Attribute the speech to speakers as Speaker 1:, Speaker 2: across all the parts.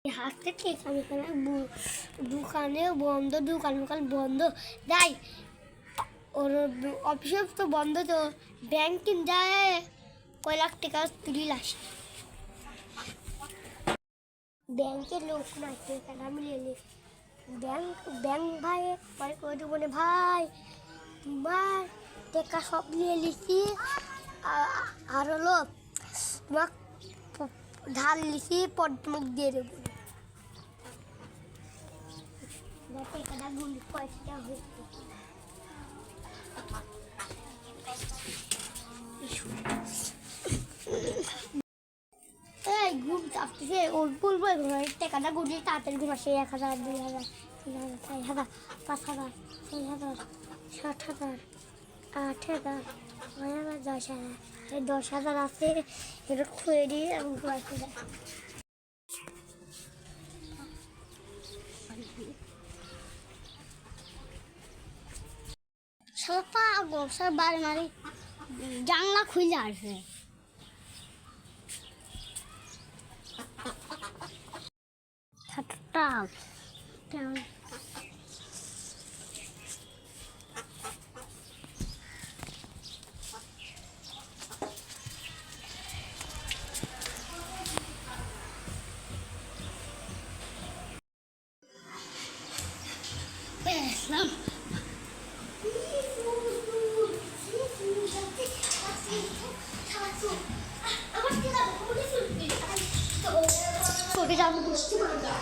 Speaker 1: হাতে ঠিক আমি এখানে দোকানে বন্ধ দোকান বন্ধ যাই ওর অফিস তো বন্ধ তো ব্যাংক যায় কয় লাখ টাকা তুলি আসে ব্যাংকের লোক না টাকা মিলিয়ে ব্যাংক ভাই পরে করে দেবো না ভাই তোমার টাকা সব নিয়ে লিখি আর হলো তোমার ধার লিখি পর তোমাকে দিয়ে দেবো টাকাটা গুলি পয়সাটা হয়েছে এই ঘুম আসতেছে ওর বলবো টাকাটা গুলি তাড়াতাড়ি ঘুম আসে 1,000 2,000 3,000 4,000 5,000 6,000 7,000 8,000 9,000 10,000 এই 10,000 আছে এটা খুলে দিয়ে আমি ঘুমাতে যাই সব পাগল সব বাড়ি মারি জানলা খুলে আসে छोटे जाम दोस्ती मांगा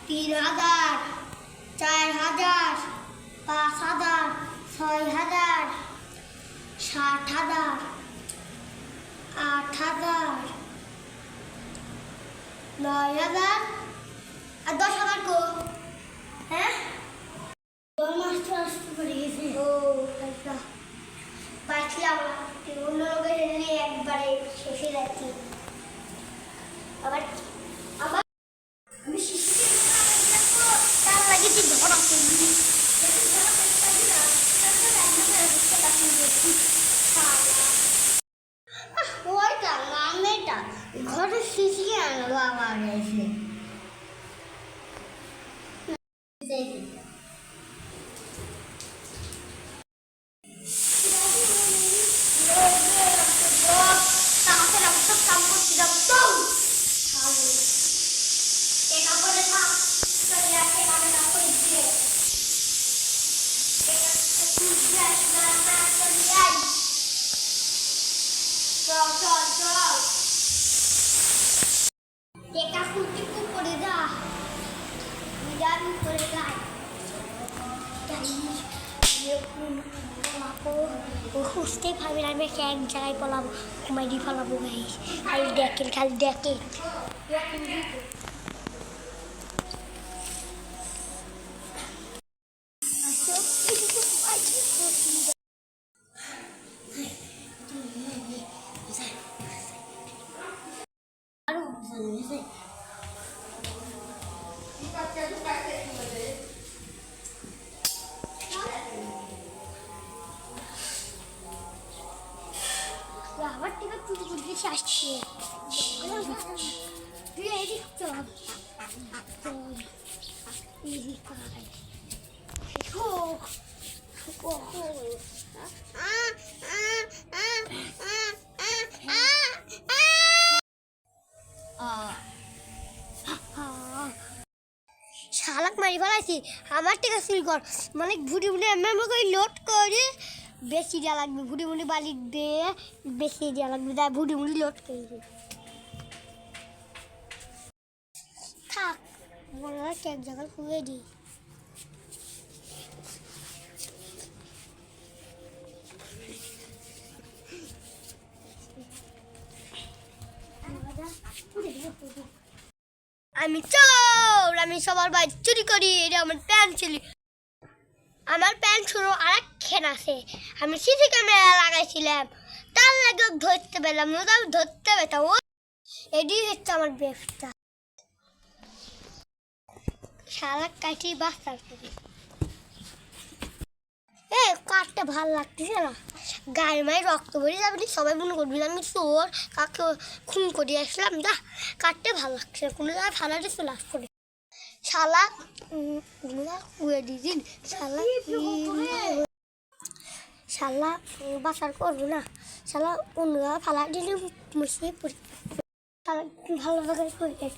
Speaker 1: तीन हजार 4,000 5,000 6,000 7,000 8,000 9,000 আর 10,000 को हैं दो मास्टर पड़ गए ओ ऐसा पाछला उन लोगों के लिए एक बड़े शेषे रहती अगर ঘরে শিখিয়ে আনলো আমার এসে টেকা খুঁজতে খুব করে যা যাবি করে যাই ও খুঁজতে ভাবি না আমি এক জায়গায় পলাবো কুমারি ফলাবো ভাই খালি দেখেন আবার টিকা চুটি চুটি আসছে তুই এদিক চল এদিক করাই শালাক মারি ফেলাইছি আমার টিকা সিল কর মানে ভুড়ি ভুড়ি আমি লোড করে বেশি দেওয়া লাগবে ভুড়ি মুড়ি বালি দিয়ে বেশি দেওয়া লাগবে তাই ভুড়ি মুড়ি লোড করে থাক মনে হয় এক জায়গায় খুঁজে দিই আমি চোর আমি সবার বাড়ি চুরি করি এটা আমার প্যান্ট ছিল আমার প্যান্ট ছিল আর খেন আছে আমি সিসি ক্যামেরা লাগাইছিলাম তার লাগে ধরতে পেলাম না আমি ধরতে পেতাম ও এডি হচ্ছে আমার ব্যবসা শালা কাটি বাস্তার করে এ কাটতে ভাল লাগতেছে না গায়ের মায়ে রক্ত বেরিয়ে যাবে সবাই মনে করবি আমি চোর কাকে খুন করে আসলাম যা কাটতে ভাল লাগছে না কোনো জায়গায় ফালা দিচ্ছে লাস্ট করে শালা উড়ে দিদিন শালা শালা বাসার করবো না শালা অন্য জায়গায় ফালা দিলে মুছিয়ে পড়ি শালা ভালো করে